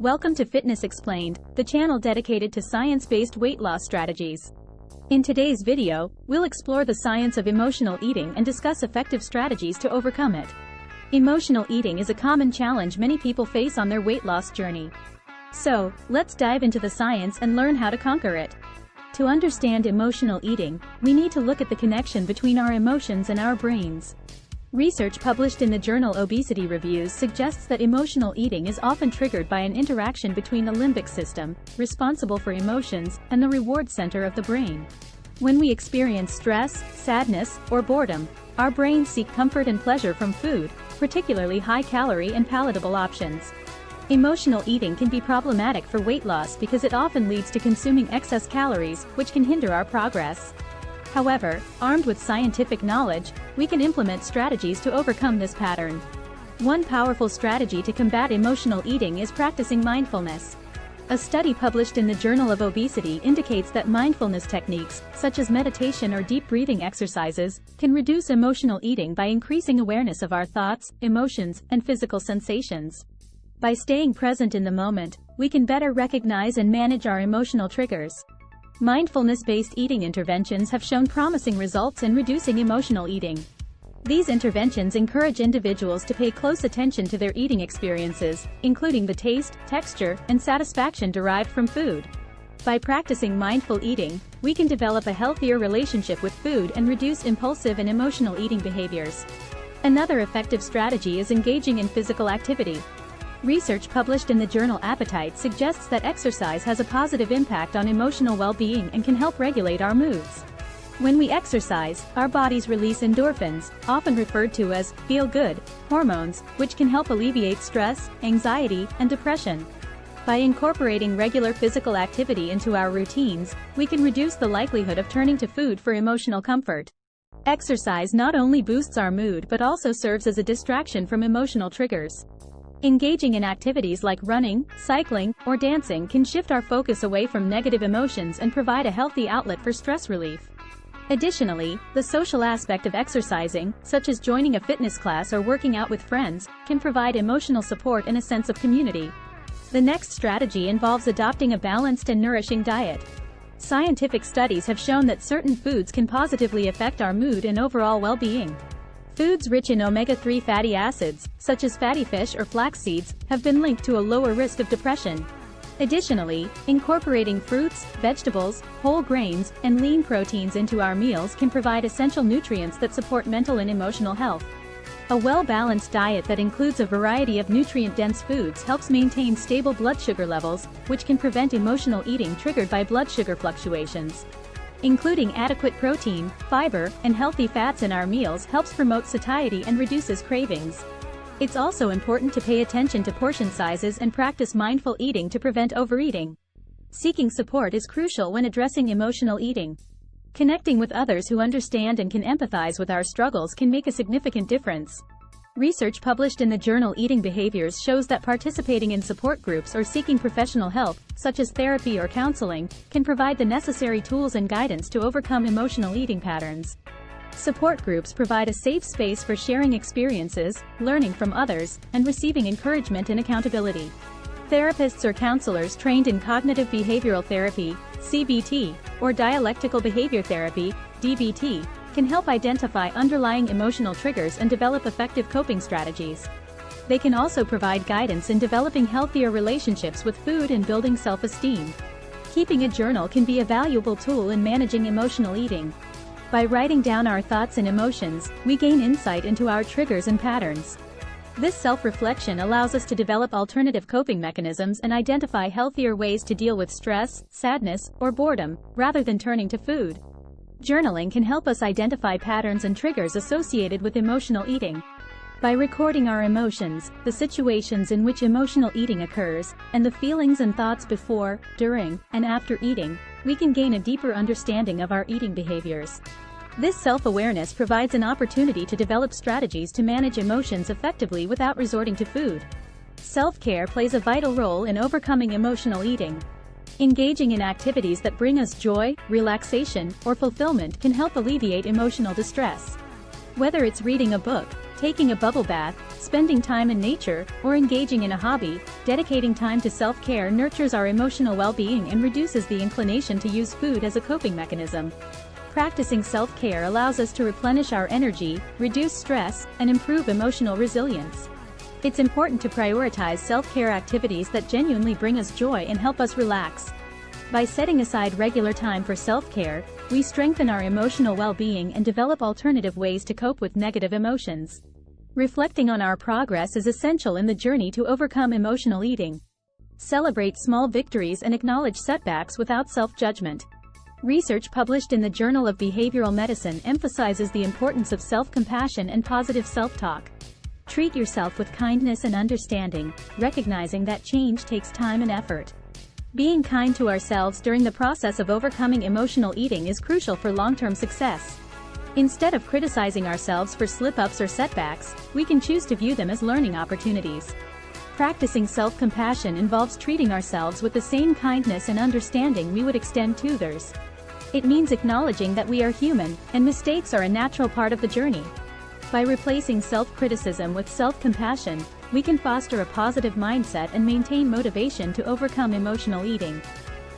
Welcome to Fitness Explained, the channel dedicated to science-based weight loss strategies. In today's video, we'll explore the science of emotional eating and discuss effective strategies to overcome it. Emotional eating is a common challenge many people face on their weight loss journey. So, let's dive into the science and learn how to conquer it. To understand emotional eating, we need to look at the connection between our emotions and our brains. Research published in the journal Obesity Reviews suggests that emotional eating is often triggered by an interaction between the limbic system, responsible for emotions, and the reward center of the brain. When we experience stress, sadness, or boredom, our brains seek comfort and pleasure from food, particularly high-calorie and palatable options. Emotional eating can be problematic for weight loss because it often leads to consuming excess calories, which can hinder our progress. However, armed with scientific knowledge, we can implement strategies to overcome this pattern. One powerful strategy to combat emotional eating is practicing mindfulness. A study published in the Journal of Obesity indicates that mindfulness techniques, such as meditation or deep breathing exercises, can reduce emotional eating by increasing awareness of our thoughts, emotions, and physical sensations. By staying present in the moment, we can better recognize and manage our emotional triggers. Mindfulness-based eating interventions have shown promising results in reducing emotional eating. These interventions encourage individuals to pay close attention to their eating experiences, including the taste, texture, and satisfaction derived from food. By practicing mindful eating, we can develop a healthier relationship with food and reduce impulsive and emotional eating behaviors. Another effective strategy is engaging in physical activity. Research published in the journal Appetite suggests that exercise has a positive impact on emotional well-being and can help regulate our moods. When we exercise, our bodies release endorphins, often referred to as feel-good hormones, which can help alleviate stress, anxiety, and depression. By incorporating regular physical activity into our routines, we can reduce the likelihood of turning to food for emotional comfort. Exercise not only boosts our mood but also serves as a distraction from emotional triggers. Engaging in activities like running, cycling, or dancing can shift our focus away from negative emotions and provide a healthy outlet for stress relief. Additionally, the social aspect of exercising, such as joining a fitness class or working out with friends, can provide emotional support and a sense of community. The next strategy involves adopting a balanced and nourishing diet. Scientific studies have shown that certain foods can positively affect our mood and overall well-being. Foods rich in omega-3 fatty acids, such as fatty fish or flax seeds, have been linked to a lower risk of depression. Additionally, incorporating fruits, vegetables, whole grains, and lean proteins into our meals can provide essential nutrients that support mental and emotional health. A well-balanced diet that includes a variety of nutrient-dense foods helps maintain stable blood sugar levels, which can prevent emotional eating triggered by blood sugar fluctuations. Including adequate protein, fiber, and healthy fats in our meals helps promote satiety and reduces cravings. It's also important to pay attention to portion sizes and practice mindful eating to prevent overeating. Seeking support is crucial when addressing emotional eating. Connecting with others who understand and can empathize with our struggles can make a significant difference. Research published in the journal Eating Behaviors shows that participating in support groups or seeking professional help, such as therapy or counseling, can provide the necessary tools and guidance to overcome emotional eating patterns. Support groups provide a safe space for sharing experiences, learning from others, and receiving encouragement and accountability. Therapists or counselors trained in cognitive behavioral therapy, CBT, or dialectical behavior therapy, DBT, can help identify underlying emotional triggers and develop effective coping strategies. They can also provide guidance in developing healthier relationships with food and building self-esteem. Keeping a journal can be a valuable tool in managing emotional eating. By writing down our thoughts and emotions, we gain insight into our triggers and patterns. This self-reflection allows us to develop alternative coping mechanisms and identify healthier ways to deal with stress, sadness, or boredom, rather than turning to food. Journaling can help us identify patterns and triggers associated with emotional eating. By recording our emotions, the situations in which emotional eating occurs, and the feelings and thoughts before, during, and after eating, we can gain a deeper understanding of our eating behaviors. This self-awareness provides an opportunity to develop strategies to manage emotions effectively without resorting to food. Self-care plays a vital role in overcoming emotional eating. Engaging in activities that bring us joy, relaxation, or fulfillment can help alleviate emotional distress. Whether it's reading a book, Taking a bubble bath, spending time in nature, or engaging in a hobby, dedicating time to self-care nurtures our emotional well-being and reduces the inclination to use food as a coping mechanism. Practicing self-care allows us to replenish our energy, reduce stress, and improve emotional resilience. It's important to prioritize self-care activities that genuinely bring us joy and help us relax. By setting aside regular time for self-care, we strengthen our emotional well-being and develop alternative ways to cope with negative emotions. Reflecting on our progress is essential in the journey to overcome emotional eating. Celebrate small victories and acknowledge setbacks without self-judgment. Research published in the Journal of Behavioral Medicine emphasizes the importance of self-compassion and positive self-talk. Treat yourself with kindness and understanding, recognizing that change takes time and effort. Being kind to ourselves during the process of overcoming emotional eating is crucial for long-term success. Instead of criticizing ourselves for slip-ups or setbacks, we can choose to view them as learning opportunities. Practicing self-compassion involves treating ourselves with the same kindness and understanding we would extend to others. It means acknowledging that we are human, and mistakes are a natural part of the journey. By replacing self-criticism with self-compassion, we can foster a positive mindset and maintain motivation to overcome emotional eating.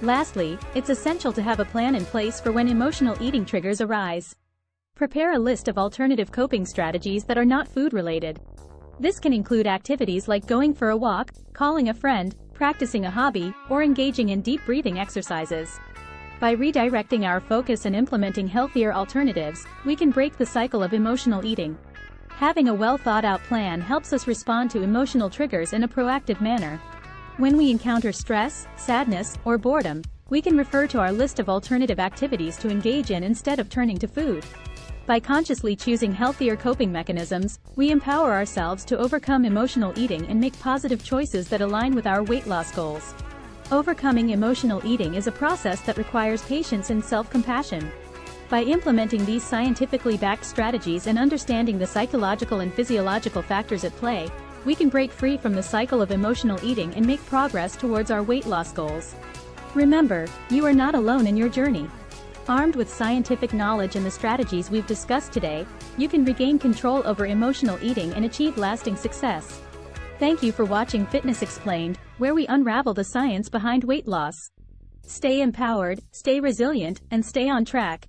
Lastly, it's essential to have a plan in place for when emotional eating triggers arise. Prepare a list of alternative coping strategies that are not food-related. This can include activities like going for a walk, calling a friend, practicing a hobby, or engaging in deep breathing exercises. By redirecting our focus and implementing healthier alternatives, we can break the cycle of emotional eating. Having a well-thought-out plan helps us respond to emotional triggers in a proactive manner. When we encounter stress, sadness, or boredom, we can refer to our list of alternative activities to engage in instead of turning to food. By consciously choosing healthier coping mechanisms, we empower ourselves to overcome emotional eating and make positive choices that align with our weight loss goals. Overcoming emotional eating is a process that requires patience and self-compassion. By implementing these scientifically backed strategies and understanding the psychological and physiological factors at play, we can break free from the cycle of emotional eating and make progress towards our weight loss goals. Remember, you are not alone in your journey. Armed with scientific knowledge and the strategies we've discussed today, you can regain control over emotional eating and achieve lasting success. Thank you for watching Fitness Explained, where we unravel the science behind weight loss. Stay empowered, stay resilient, and stay on track.